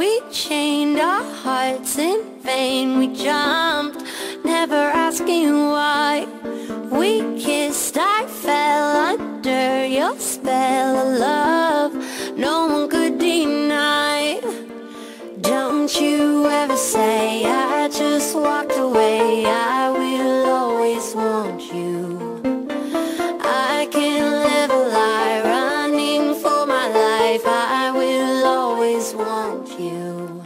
we chained our hearts in vain. We jumped, never asking why. We kissed, I fell under your spell of love no one could deny. Don't you ever say I just walked away. I will always want you. I can't live a lie, running for my life. I will always want you.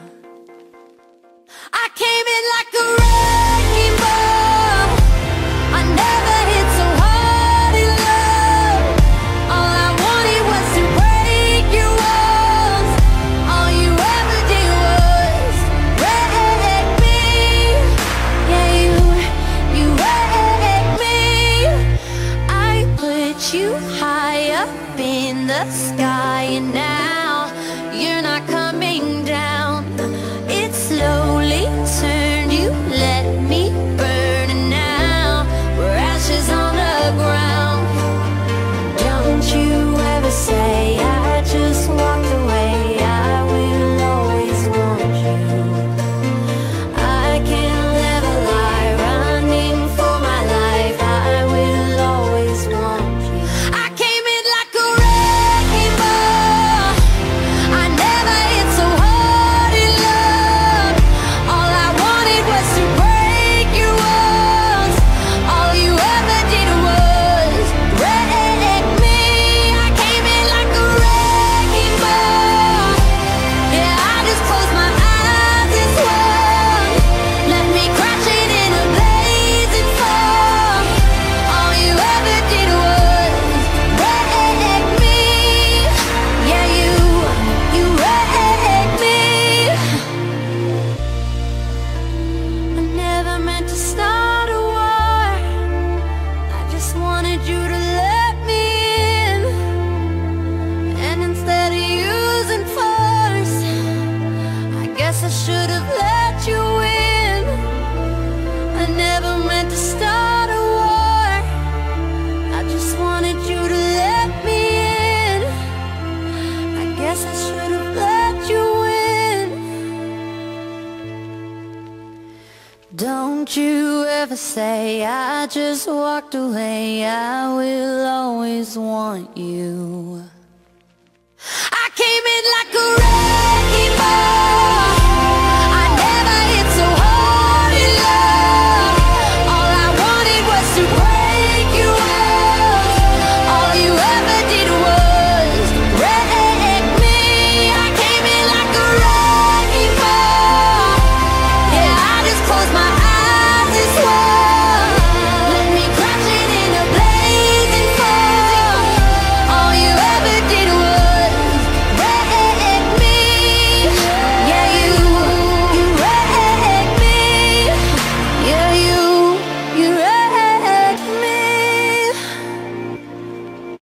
I came in like a wrecking ball. I never hit so hard in love. All I wanted was to break your walls. All you ever did was wreck me. Yeah, you wrecked me. I put you high up in the sky, and now you're not coming down. It slowly turned, you let me burn, and now we're ashes on the ground. Don't you ever say I just walked away. I will always want you. I can't live a lie, running for my life. I will always want you. I came in like a wrecking ball. I never hit so hard in love. All I wanted was to break your walls. All you ever did was wreck me. I came in like a wrecking ball. Yeah, I just closed my eyes and swung. Let me crash it in a blazing fall. All you ever did was wreck me. Yeah, you wrecked me. I never meant to start a war. I just wanted you to let me in. And instead of using force, I guess I should have let you in. I never meant to start a war. I just wanted you to let me in. I guess I should have let you in. Don't you ever say I just walked away. I will always want you. I came in like a wrecking ball.